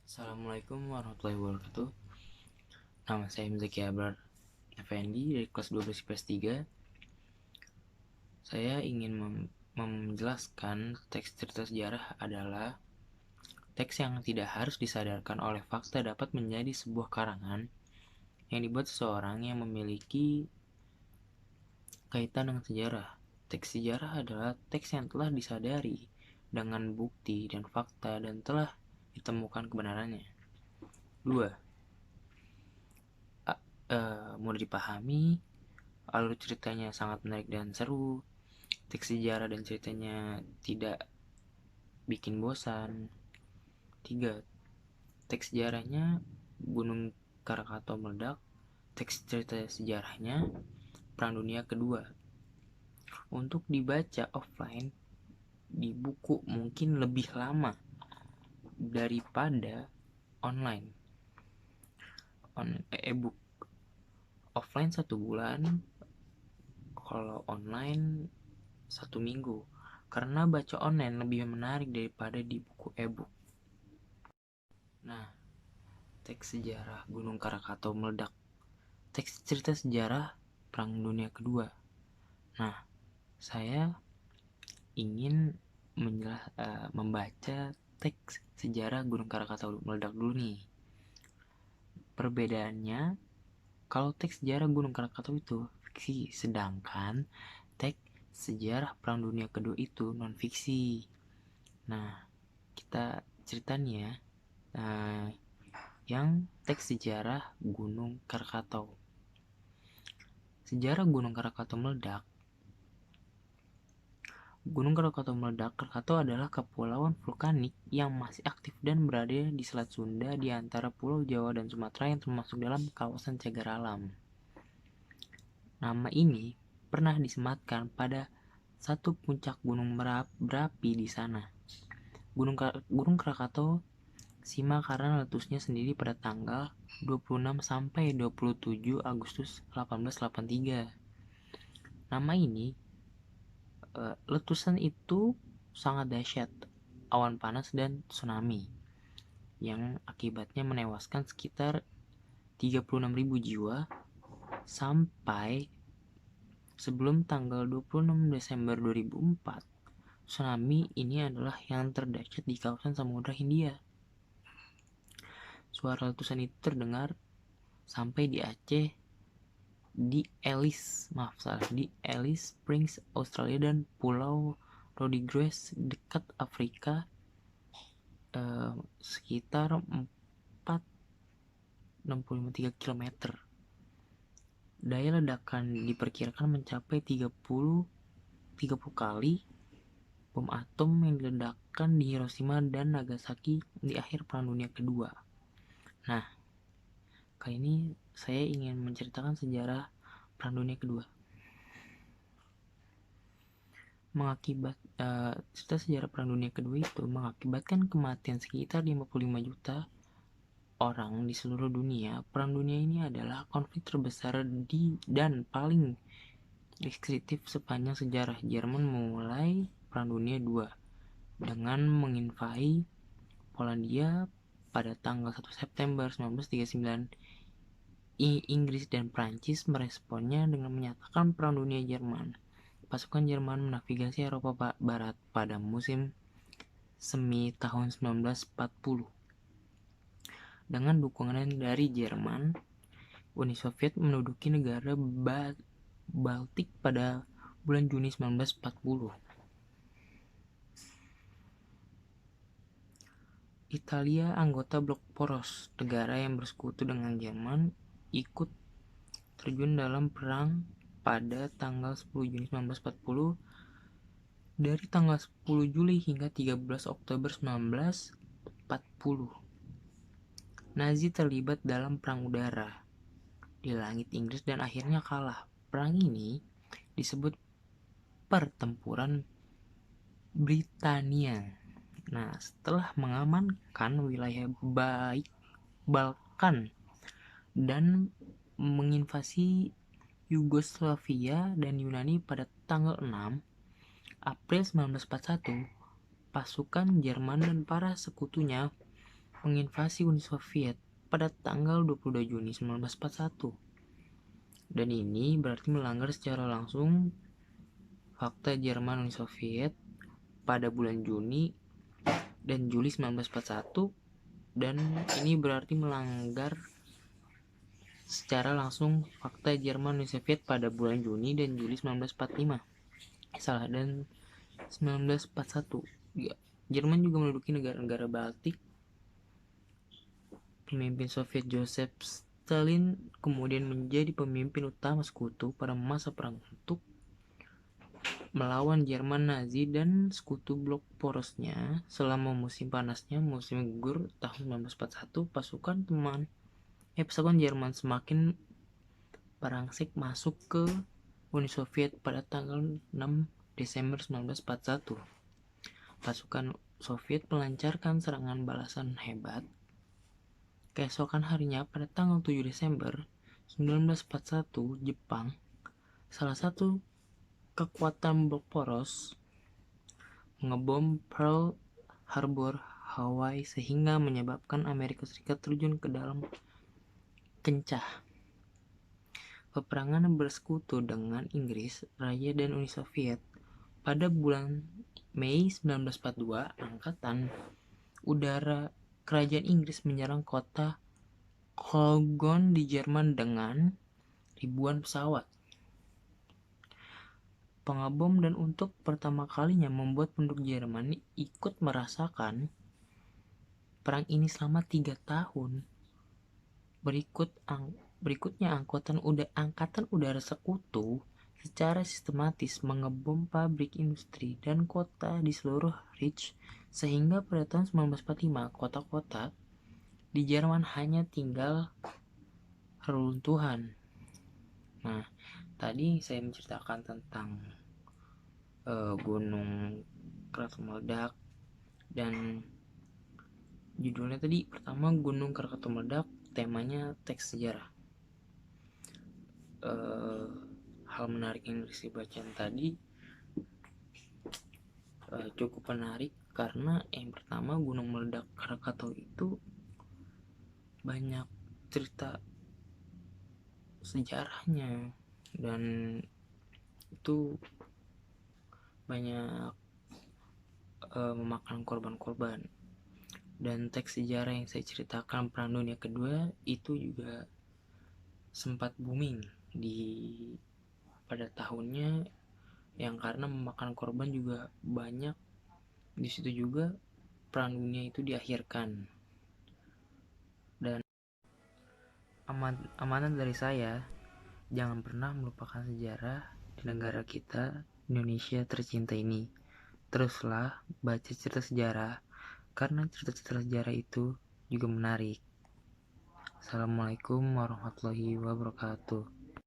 Assalamualaikum warahmatullahi wabarakatuh. Nama saya Mzaki Abrar Effendi dari kelas 12 IPS 3. Saya ingin menjelaskan teks cerita sejarah adalah teks yang tidak harus disadarkan oleh fakta dapat menjadi sebuah karangan yang dibuat seseorang yang memiliki kaitan dengan sejarah. Teks sejarah adalah teks yang telah disadari dengan bukti dan fakta dan telah ditemukan kebenarannya. 2. Mudah dipahami, alur ceritanya sangat menarik dan seru, teks sejarah dan ceritanya tidak bikin bosan. 3. Teks sejarahnya Gunung Krakatau meledak, teks cerita sejarahnya Perang Dunia Kedua. Untuk dibaca offline di buku mungkin lebih lama daripada online. E-book offline 1 bulan, kalau online 1 minggu, karena baca online lebih menarik daripada di buku e-book. Nah, teks sejarah Gunung Krakatau meledak, teks cerita sejarah Perang Dunia Kedua. Nah, saya ingin membaca teks sejarah Gunung Krakatau meledak dulu nih. Perbedaannya, kalau teks sejarah Gunung Krakatau itu fiksi, sedangkan teks sejarah Perang Dunia Kedua itu non fiksi. Nah, kita cerita nih ya. Yang teks sejarah Gunung Krakatau. Sejarah Gunung Krakatau meledak. Gunung Krakatau meledak. Krakatau adalah kepulauan vulkanik yang masih aktif dan berada di Selat Sunda di antara Pulau Jawa dan Sumatera yang termasuk dalam kawasan cagar alam. Nama ini pernah disematkan pada satu puncak gunung berapi di sana. Gunung Krakatau simak karena letusnya sendiri pada tanggal 26 sampai 27 Agustus 1883. Nama ini, letusan itu sangat dahsyat, awan panas dan tsunami yang akibatnya menewaskan sekitar 36.000 jiwa sampai sebelum tanggal 26 Desember 2004. Tsunami ini adalah yang terdahsyat di kawasan Samudra Hindia. Suara letusan itu terdengar sampai di Aceh, di Alice Springs, Australia, dan Pulau Rodriguez dekat Afrika, sekitar 4,65 km. Daya ledakan diperkirakan mencapai 30 kali bom atom yang diledakkan di Hiroshima dan Nagasaki di akhir Perang Dunia Kedua. Nah, kali ini saya ingin menceritakan sejarah Perang Dunia Kedua. Cerita sejarah Perang Dunia Kedua itu mengakibatkan kematian sekitar 55 juta orang di seluruh dunia. Perang dunia ini adalah konflik terbesar dan paling destruktif sepanjang sejarah. Jerman memulai Perang Dunia II dengan menginvasi Polandia pada tanggal 1 September 1939. Inggris dan Prancis meresponnya dengan menyatakan Perang Dunia Jerman. Pasukan Jerman menavigasi Eropa Barat pada musim semi tahun 1940. Dengan dukungan dari Jerman, Uni Soviet menduduki negara Baltik pada bulan Juni 1940. Italia, anggota blok poros, negara yang bersekutu dengan Jerman, ikut terjun dalam perang pada tanggal 10 Juni 1940. Dari tanggal 10 Juli hingga 13 Oktober 1940, Nazi terlibat dalam perang udara di langit Inggris dan akhirnya kalah. Perang ini disebut Pertempuran Britania. Nah, setelah mengamankan wilayah Balkan dan menginvasi Yugoslavia dan Yunani pada tanggal 6 April 1941, pasukan Jerman dan para sekutunya menginvasi Uni Soviet pada tanggal 22 Juni 1941. Dan ini berarti melanggar secara langsung fakta Jerman Uni Soviet pada bulan Juni dan Juli 1941, dan ini berarti melanggar secara langsung fakta Jerman Uni Soviet pada bulan Juni dan Juli 1945. Dan 1941. Jerman juga menduduki negara-negara Baltik. Pemimpin Soviet Joseph Stalin kemudian menjadi pemimpin utama sekutu pada masa perang untuk melawan Jerman Nazi dan sekutu blok porosnya. Selama musim panasnya musim gugur tahun 1941, pasukan Jerman semakin berangsek masuk ke Uni Soviet pada tanggal 6 Desember 1941. Pasukan Soviet melancarkan serangan balasan hebat. Keesokan harinya pada tanggal 7 Desember 1941, Jepang, salah satu kekuatan blok poros, mengebom Pearl Harbor, Hawaii, sehingga menyebabkan Amerika Serikat terjun ke dalam kencah peperangan bersekutu dengan Inggris Raya dan Uni Soviet. Pada bulan Mei 1942, Angkatan Udara Kerajaan Inggris menyerang kota Cologne di Jerman dengan ribuan pesawat pengebom, dan untuk pertama kalinya membuat penduduk Jerman ikut merasakan perang ini selama 3 tahun. Berikutnya Angkatan Udara Sekutu secara sistematis mengebom pabrik industri dan kota di seluruh Reich, sehingga pada tahun 1945 kota-kota di Jerman hanya tinggal reruntuhan. Nah, tadi saya menceritakan tentang Gunung Krakatau meledak, dan judulnya tadi pertama Gunung Krakatau meledak, temanya teks sejarah. Hal menarik yang saya baca tadi cukup menarik karena yang pertama, gunung meledak Krakatau itu banyak cerita sejarahnya, dan itu banyak memakan korban-korban. Dan teks sejarah yang saya ceritakan Perang Dunia Kedua itu juga sempat booming pada tahunnya, yang karena memakan korban juga banyak. Di situ juga Perang Dunia itu diakhirkan. Dan amanat dari saya, jangan pernah melupakan sejarah di negara kita, Indonesia tercinta ini. Teruslah baca cerita sejarah, karena cerita-cerita sejarah itu juga menarik. Assalamualaikum warahmatullahi wabarakatuh.